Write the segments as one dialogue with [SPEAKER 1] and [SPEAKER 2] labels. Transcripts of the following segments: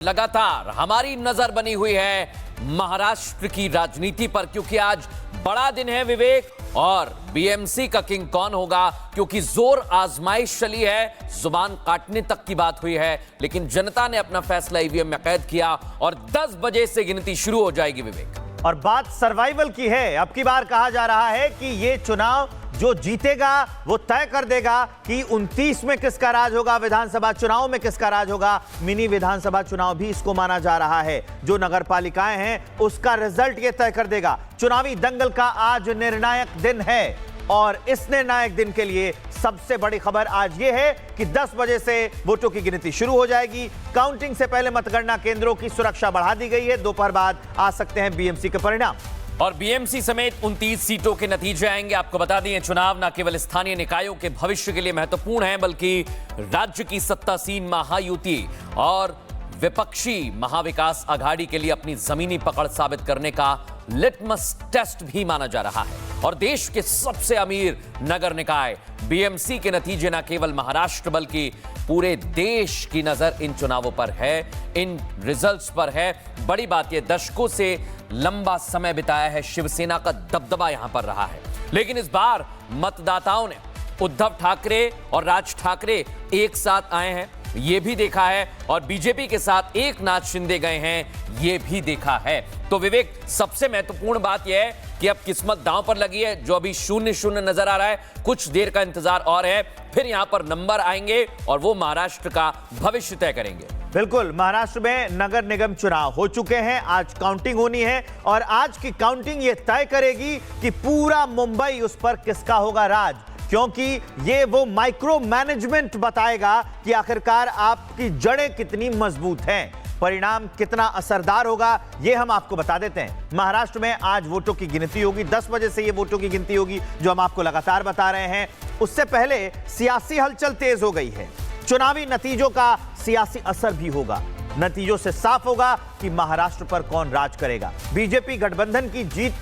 [SPEAKER 1] लगातार हमारी नजर बनी हुई है महाराष्ट्र की राजनीति पर, क्योंकि आज बड़ा दिन है विवेक, और बीएमसी का किंग कौन होगा, क्योंकि जोर आजमाइश चली है, जुबान काटने तक की बात हुई है, लेकिन जनता ने अपना फैसला ईवीएम में कैद किया और 10 बजे से गिनती शुरू हो जाएगी विवेक।
[SPEAKER 2] और बात सर्वाइवल की है। अब की बार कहा जा रहा है कि ये चुनाव जो जीतेगा वो तय कर देगा कि 29 में किसका राज होगा, विधानसभा चुनाव में किसका राज होगा। मिनी विधानसभा चुनाव भी इसको माना जा रहा है। जो नगर पालिकाएं हैं उसका रिजल्ट ये तय कर देगा। चुनावी दंगल का आज निर्णायक दिन है और इस निर्णायक दिन के लिए सबसे बड़ी खबर आज ये है कि 10 बजे से वोटों की गिनती शुरू हो जाएगी। काउंटिंग से पहले मतगणना केंद्रों की सुरक्षा बढ़ा दी गई है। दोपहर बाद आ सकते हैं बीएमसी के परिणाम
[SPEAKER 1] और बीएमसी समेत 29 सीटों के नतीजे आएंगे। आपको बता दें, चुनाव न केवल स्थानीय निकायों के भविष्य के लिए महत्वपूर्ण है, बल्कि राज्य की सत्तासीन महायुति और विपक्षी महाविकास आघाड़ी के लिए अपनी जमीनी पकड़ साबित करने का लिटमस टेस्ट भी माना जा रहा है। और देश के सबसे अमीर नगर निकाय बीएमसी के नतीजे न केवल महाराष्ट्र बल्कि पूरे देश की नजर इन चुनावों पर है, इन रिजल्ट्स पर है। बड़ी बात यह, दशकों से लंबा समय बिताया है शिवसेना का दबदबा यहां पर रहा है, लेकिन इस बार मतदाताओं ने उद्धव ठाकरे और राज ठाकरे एक साथ आए हैं, यह भी देखा है, और बीजेपी के साथ एकनाथ शिंदे गए हैं, यह भी देखा है। तो विवेक, सबसे महत्वपूर्ण बात यह है कि अब किस्मत दांव पर लगी है। जो अभी 0-0 नजर आ रहा है, कुछ देर का इंतजार और है, फिर यहां पर नंबर आएंगे और वो महाराष्ट्र का भविष्य तय करेंगे।
[SPEAKER 2] बिल्कुल, महाराष्ट्र में नगर निगम चुनाव हो चुके हैं, आज काउंटिंग होनी है और आज की काउंटिंग ये तय करेगी कि पूरा मुंबई उस पर किसका होगा राज, क्योंकि ये वो माइक्रो मैनेजमेंट बताएगा कि आखिरकार आपकी जड़ें कितनी मजबूत हैं, परिणाम कितना असरदार होगा, ये हम आपको बता देते हैं। महाराष्ट्र में आज वोटों की गिनती होगी, 10 बजे से ये वोटों की गिनती होगी, जो हम आपको लगातार बता रहे हैं। उससे पहले सियासी हलचल तेज हो गई है। चुनावी नतीजों का सियासी असर भी होगा। नतीजों से साफ होगा कि महाराष्ट्र पर कौन राज करेगा। बीजेपी गठबंधन की जीत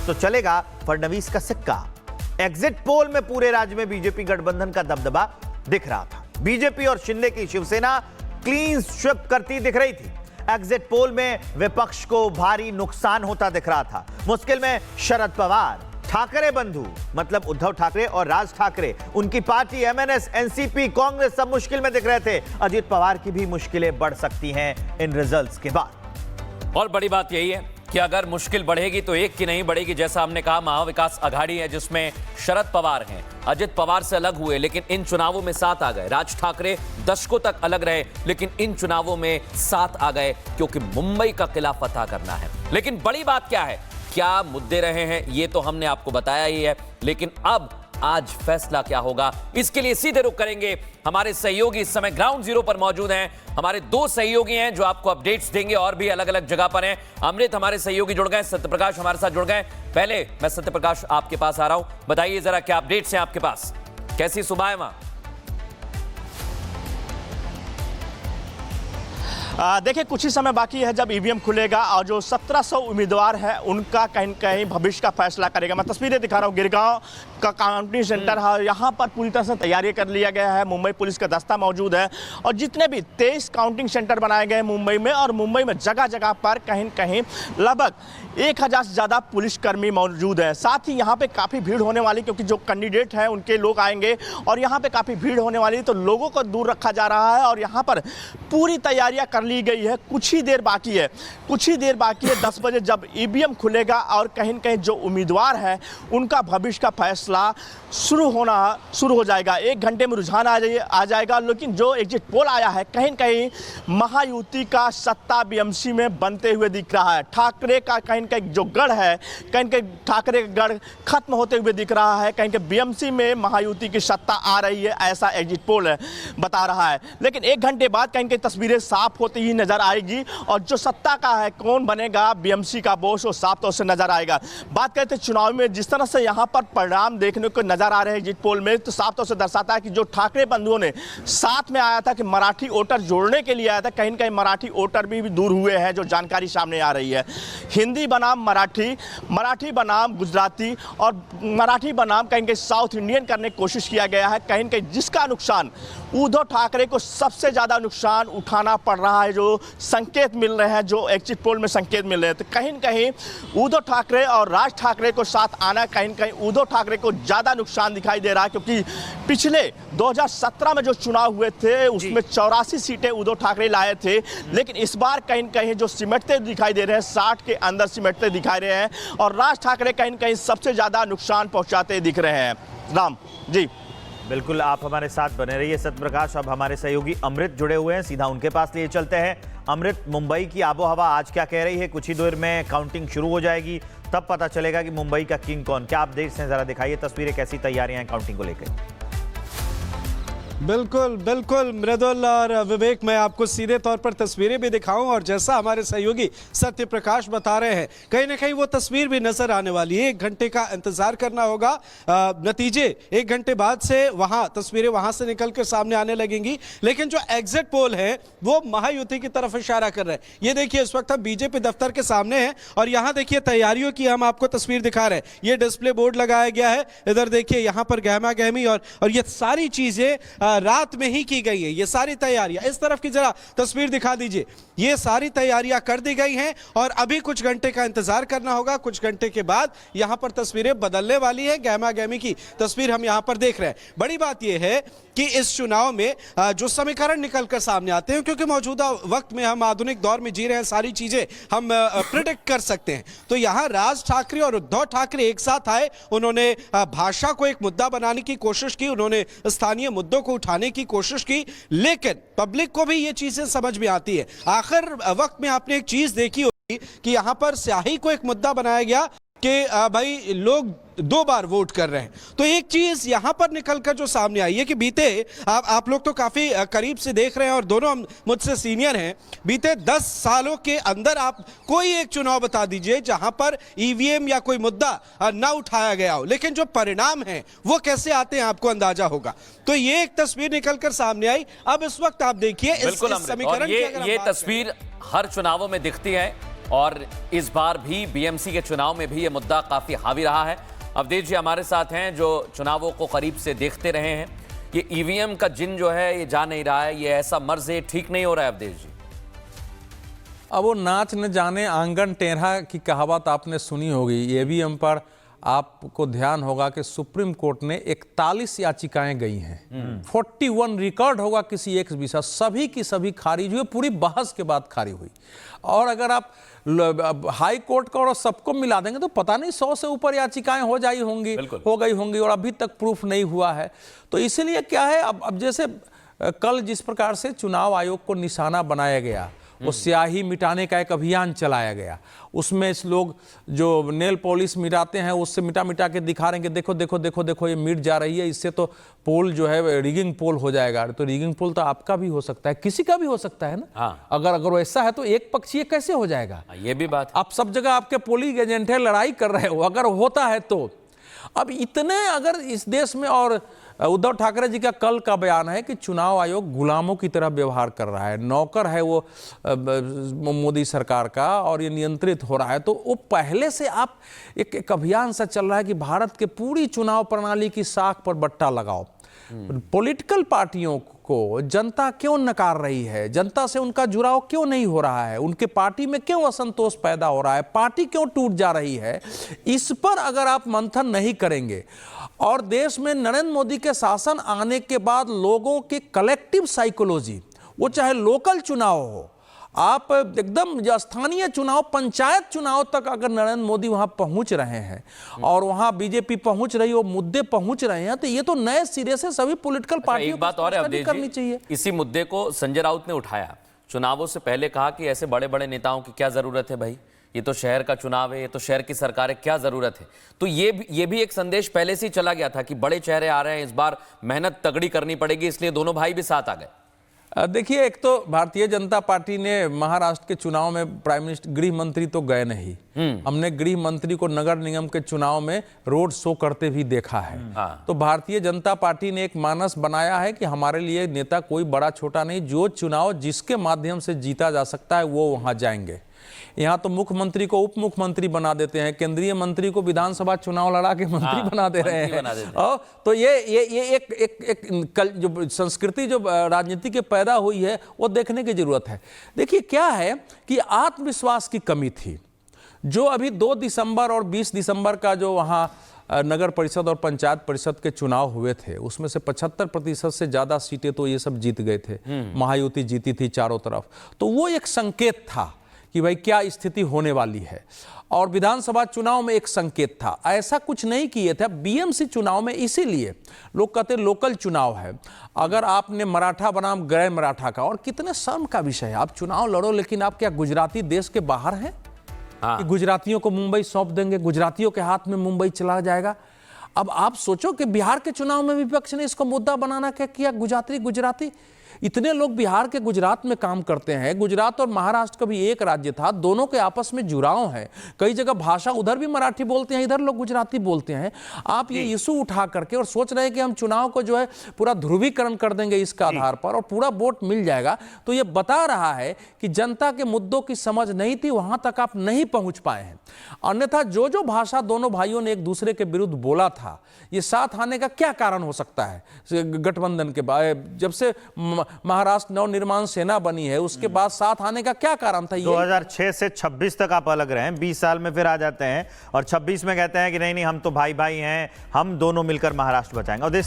[SPEAKER 2] तो चलेगा फडणवीस का सिक्का। एग्जिट पोल में पूरे राज्य में बीजेपी गठबंधन का दबदबा दिख रहा था। बीजेपी और शिंदे की शिवसेना क्लीन स्वीप करती दिख रही थी। एग्जिट पोल में विपक्ष को भारी नुकसान होता दिख रहा था। मुश्किल में शरद पवार, ठाकरे बंधु मतलब उद्धव ठाकरे और राज ठाकरे, उनकी पार्टी एमएनएस, एनसीपी, कांग्रेस सब मुश्किल में दिख रहे थे। अजित पवार की भी मुश्किलें बढ़ सकती हैं इन रिजल्ट्स के बाद।
[SPEAKER 1] और बड़ी बात यही है कि अगर मुश्किल बढ़ेगी तो एक की नहीं बढ़ेगी। जैसा हमने कहा, महाविकास आघाड़ी है जिसमें शरद पवार हैं, अजित पवार से अलग हुए लेकिन इन चुनावों में साथ आ गए। राज ठाकरे दशकों तक अलग रहे लेकिन इन चुनावों में साथ आ गए, क्योंकि मुंबई का किला फतह करना है। लेकिन बड़ी बात क्या है, क्या मुद्दे रहे हैं, ये तो हमने आपको बताया ही है, लेकिन अब आज फैसला क्या होगा, इसके लिए सीधे रुख करेंगे। हमारे सहयोगी इस समय ग्राउंड जीरो पर मौजूद हैं। हमारे 2 सहयोगी हैं जो आपको अपडेट्स देंगे और भी अलग अलग जगह पर हैं। अमृत हमारे सहयोगी जुड़ गए, सत्यप्रकाश हमारे साथ जुड़ गए। पहले मैं सत्यप्रकाश आपके पास आ रहा हूं, बताइए जरा क्या अपडेट्स हैं आपके पास, कैसी सुबह है वहां?
[SPEAKER 3] देखिए, कुछ ही समय बाकी है जब ईवीएम खुलेगा और जो 1700 उम्मीदवार हैं उनका कहीं न कहीं भविष्य का फैसला करेगा। मैं तस्वीरें दिखा रहा हूँ, गिरगांव का काउंटिंग सेंटर है, यहाँ पर पूरी तरह से तैयारी कर लिया गया है। मुंबई पुलिस का दस्ता मौजूद है और जितने भी 23 काउंटिंग सेंटर बनाए गए मुंबई में, और मुंबई में जगह जगह पर कहीं न कहीं लगभग 1000 से ज़्यादा पुलिसकर्मी मौजूद है। साथ ही यहाँ पे काफ़ी भीड़ होने वाली, क्योंकि जो कैंडिडेट हैं उनके लोग आएंगे और यहाँ पे काफ़ी भीड़ होने वाली, तो लोगों को दूर रखा जा रहा है और यहाँ पर पूरी तैयारियाँ कर ली गई है। कुछ ही देर बाकी है, 10 बजे जब ईवीएम खुलेगा और कहीं न कहीं जो उम्मीदवार हैं उनका भविष्य का फैसला शुरू हो जाएगा। 1 घंटे में रुझान आ जाएगा। लेकिन जो एग्जिट पोल आया है, कहीं न कहीं महायुति का सत्ता बीएमसी में बनते हुए दिख रहा है। ठाकरे का कहीं न कहीं जो गढ़ है, कहीं न कहीं ठाकरे का गढ़ खत्म होते हुए दिख रहा है। कहीं बीएमसी में महायुति की सत्ता आ रही है, ऐसा एग्जिट पोल बता रहा है। लेकिन 1 घंटे बाद कहीं तस्वीरें साफ होती ही नजर आएगी और जो सत्ता का है, कौन बनेगा बीएमसी का बॉस, वो साफ तौर से नजर आएगा। बात करते हैं चुनाव में, जिस तरह से यहाँ पर परिणाम देखने को नजर आ रहे हैं एग्जिट पोल में, तो साफ तौर से दर्शाता है कि जो ठाकरे बंधुओं ने साथ में आया था कि मराठी वोटर जोड़ने के लिए आया था, कहीं न कहीं मराठी वोटर भी दूर हुए हैं, जो जानकारी सामने आ रही है। हिंदी बनाम मराठी, मराठी बनाम गुजराती और मराठी बनाम कहीं कहीं साउथ इंडियन करने की कोशिश किया गया है। कहीं न कहीं जिसका नुकसान उद्धव ठाकरे को सबसे ज़्यादा नुकसान उठाना पड़ रहा रहा है, जो संकेत मिल रहे हैं, जो एग्जिट पोल में संकेत मिल रहे हैं, तो कहीं न कहीं उद्धव ठाकरे और राज ठाकरे को साथ आना कहीं न कहीं उद्धव ठाकरे को ज़्यादा नुकसान दिखाई दे रहा है, क्योंकि पिछले 2017 में जो चुनाव हुए थे उसमें 84 सीटें उद्धव ठाकरे लाए थे, लेकिन इस बार कहीं न कहीं जो सिमटते दिखाई दे रहे हैं 60 के अंदर सिमटते दिखाई रहे हैं और राज ठाकरे कहीं न कहीं सबसे ज़्यादा नुकसान पहुंचाते दिख रहे हैं। राम जी,
[SPEAKER 2] बिल्कुल, आप हमारे साथ बने रहिए सत्यप्रकाश। अब हमारे सहयोगी अमृत जुड़े हुए हैं, सीधा उनके पास लिए चलते हैं। अमृत, मुंबई की आबो हवा आज क्या कह रही है? कुछ ही देर में काउंटिंग शुरू हो जाएगी, तब पता चलेगा कि मुंबई का किंग कौन। क्या आप देख रहे हैं, जरा दिखाइए तस्वीरें, कैसी तैयारियां हैं काउंटिंग को लेकर?
[SPEAKER 4] बिल्कुल बिल्कुल मृदुल और विवेक, मैं आपको सीधे तौर पर तस्वीरें भी दिखाऊं और जैसा हमारे सहयोगी सत्य प्रकाश बता रहे हैं, कहीं ना कहीं वो तस्वीर भी नजर आने वाली है। 1 घंटे का इंतजार करना होगा, नतीजे 1 घंटे बाद से तस्वीरें वहां से निकल कर सामने आने लगेंगी। लेकिन जो एग्जिट पोल है वो महायुति की तरफ इशारा कर रहे हैं। ये देखिए, इस वक्त हम बीजेपी दफ्तर के सामने हैं और यहाँ देखिए तैयारियों की हम आपको तस्वीर दिखा रहे हैं। ये डिस्प्ले बोर्ड लगाया गया है, इधर देखिए यहाँ पर गहमा गहमी और ये सारी चीजें रात में ही की गई है। ये सारी तैयारियां, इस तरफ की जरा तस्वीर दिखा दीजिए, ये सारी तैयारियां कर दी गई हैं और अभी कुछ घंटे का इंतजार करना होगा। कुछ घंटे के बाद यहां पर तस्वीरें बदलने वाली है। गहमा गहमी की तस्वीर हम यहां पर देख रहे हैं। बड़ी बात यह है कि इस चुनाव में जो समीकरण निकलकर सामने आते हैं, क्योंकि मौजूदा वक्त में हम आधुनिक दौर में जी रहे हैं, सारी चीजें हम प्रिडिक्ट कर सकते हैं। तो यहां राज ठाकरे और उद्धव ठाकरे एक साथ आए, उन्होंने भाषा को एक मुद्दा बनाने की कोशिश की, उन्होंने स्थानीय मुद्दों को उठाने की कोशिश की, लेकिन पब्लिक को भी ये चीजें समझ में आती है। आखिर वक्त में आपने एक चीज देखी होगी कि यहां पर स्याही को एक मुद्दा बनाया गया कि भाई लोग 2 बार वोट कर रहे हैं। तो एक चीज यहां पर निकलकर जो सामने आई है कि बीते आप लोग तो काफी करीब से देख रहे हैं और दोनों मुझसे सीनियर हैं, बीते 10 सालों के अंदर आप कोई एक चुनाव बता दीजिए जहां पर ईवीएम या कोई मुद्दा ना उठाया गया हो, लेकिन जो परिणाम है वो कैसे आते हैं आपको अंदाजा होगा। तो ये एक तस्वीर निकलकर सामने आई। अब इस वक्त आप देखिए इस समीकरण की अगर
[SPEAKER 1] ये तस्वीर हर चुनावों में दिखती है और इस बार भी बीएमसी के चुनाव में भी ये मुद्दा काफी हावी रहा है। अवधेश जी हमारे साथ हैं जो चुनावों को करीब से देखते रहे हैं। ये ईवीएम का जिन जो है ये जा नहीं रहा है, ये ऐसा मर्ज है, ठीक नहीं हो रहा है अवधेश जी।
[SPEAKER 5] अब वो नाच न जाने आंगन टेढ़ा की कहावत आपने सुनी होगी। ईवीएम पर आपको ध्यान होगा कि सुप्रीम कोर्ट ने 41 याचिकाएं गई हैं, 41 रिकॉर्ड होगा किसी एक विषय, सभी की सभी खारिज हुई, पूरी बहस के बाद खारिज हुई। और अगर आप हाई कोर्ट का और सबको मिला देंगे तो पता नहीं 100 से ऊपर याचिकाएं हो गई होंगी और अभी तक प्रूफ नहीं हुआ है। तो इसीलिए क्या है, अब जैसे कल जिस प्रकार से चुनाव आयोग को निशाना बनाया गया, वो स्याही मिटाने का एक अभियान चलाया गया, उसमें लोग जो नेल पॉलिश मिटाते हैं उससे मिटा के दिखा रहे हैं कि देखो देखो देखो देखो ये मिट जा रही है, इससे तो पोल जो है रिगिंग पोल हो जाएगा। तो रिगिंग पोल तो आपका भी हो सकता है, किसी का भी हो सकता है ना।
[SPEAKER 1] हाँ।
[SPEAKER 5] अगर वैसा है तो एक पक्षीय कैसे हो जाएगा?
[SPEAKER 1] ये भी बात।
[SPEAKER 5] आप सब जगह आपके पोलिंग एजेंट है, लड़ाई कर रहे हो, अगर होता है तो। अब इतने अगर इस देश में, और उद्धव ठाकरे जी का कल का बयान है कि चुनाव आयोग गुलामों की तरह व्यवहार कर रहा है, नौकर है वो मोदी सरकार का और ये नियंत्रित हो रहा है। तो वो पहले से आप एक अभियान सा चल रहा है कि भारत के पूरी चुनाव प्रणाली की साख पर बट्टा लगाओ। पॉलिटिकल पार्टियों को जनता क्यों नकार रही है, जनता से उनका जुड़ाव क्यों नहीं हो रहा है, उनके पार्टी में क्यों असंतोष पैदा हो रहा है, पार्टी क्यों टूट जा रही है, इस पर अगर आप मंथन नहीं करेंगे और देश में नरेंद्र मोदी के शासन आने के बाद लोगों की कलेक्टिव साइकोलॉजी, वो चाहे लोकल चुनाव हो, आप एकदम स्थानीय चुनाव, पंचायत चुनाव तक अगर नरेंद्र मोदी वहां पहुंच रहे हैं और वहां बीजेपी पहुंच रही हो, मुद्दे पहुंच रहे हैं, तो ये तो नए सिरे से सभी पॉलिटिकल पार्टियों
[SPEAKER 1] एक बात और है
[SPEAKER 5] करनी चाहिए।
[SPEAKER 1] इसी मुद्दे को संजय राउत ने उठाया, चुनावों से पहले कहा कि ऐसे बड़े बड़े नेताओं की क्या जरूरत है भाई, ये तो शहर का चुनाव है, ये तो शहर की सरकार है, क्या जरूरत है। तो ये भी एक संदेश पहले से ही चला गया था कि बड़े चेहरे आ रहे हैं, इस बार मेहनत तगड़ी करनी पड़ेगी, इसलिए दोनों भाई भी साथ आ गए।
[SPEAKER 5] देखिए, एक तो भारतीय जनता पार्टी ने महाराष्ट्र के चुनाव में प्राइम मिनिस्टर, गृह मंत्री तो गए नहीं, हमने गृह मंत्री को नगर निगम के चुनाव में रोड शो करते भी देखा है। तो भारतीय जनता पार्टी ने एक मानस बनाया है कि हमारे लिए नेता कोई बड़ा छोटा नहीं, जो चुनाव जिसके माध्यम से जीता जा सकता है वो वहां जाएंगे। यहाँ तो मुख्यमंत्री को उप मुख्यमंत्री बना देते हैं, केंद्रीय मंत्री को विधानसभा चुनाव लड़ा के मंत्री बना दे रहे हैं। तो ये एक जो संस्कृति जो राजनीति के पैदा हुई है वो देखने की जरूरत है। देखिए क्या है कि आत्मविश्वास की कमी थी। जो अभी 2 दिसंबर और 20 दिसंबर का जो वहाँ नगर परिषद और पंचायत परिषद के चुनाव हुए थे, उसमें से 75% से ज़्यादा सीटें तो ये सब जीत गए थे। महायुति जीती थी चारों तरफ। तो वो एक संकेत था कि भाई क्या स्थिति होने वाली है। और विधानसभा चुनाव में एक संकेत था। ऐसा कुछ नहीं किए थे। बीएमसी चुनाव में इसीलिए लोग कहते लोकल चुनाव है। अगर आपने मराठा बनाम गैर मराठा का, और कितने शर्म का विषय है, आप चुनाव लड़ो लेकिन आप क्या गुजराती देश के बाहर हैं? कि गुजरातियों को मुंबई सौंप देंगे, गुजरातियों के हाथ में मुंबई चला जाएगा। अब आप सोचो कि बिहार के चुनाव में विपक्ष ने इसको मुद्दा बनाना क्या किया, गुजराती। इतने लोग बिहार के गुजरात में काम करते हैं। गुजरात और महाराष्ट्र का भी एक राज्य था, दोनों के आपस में जुड़ाव है। कई जगह भाषा उधर भी मराठी बोलते हैं, इधर लोग गुजराती बोलते हैं। आप ये इशू उठा करके और सोच रहे हैं कि हम चुनाव को जो है पूरा ध्रुवीकरण कर देंगे इसका आधार पर और पूरा वोट मिल जाएगा। तो ये बता रहा है कि जनता के मुद्दों की समझ नहीं थी, वहां तक आप नहीं पहुंच पाए हैं। अन्यथा जो भाषा दोनों भाइयों ने एक दूसरे के विरुद्ध बोला था, ये साथ आने का क्या कारण हो सकता है? गठबंधन के बाद जब से महाराष्ट्र नवनिर्माण सेना बनी है उसके बाद साथ आने का क्या कारण था?
[SPEAKER 2] 2006 से 26 तक आप अलग रहे, 20 साल में फिर आ जाते हैं और 26 में कहते हैं कि नहीं हम तो भाई भाई हैं, हम दोनों मिलकर महाराष्ट्र बचाएंगे। और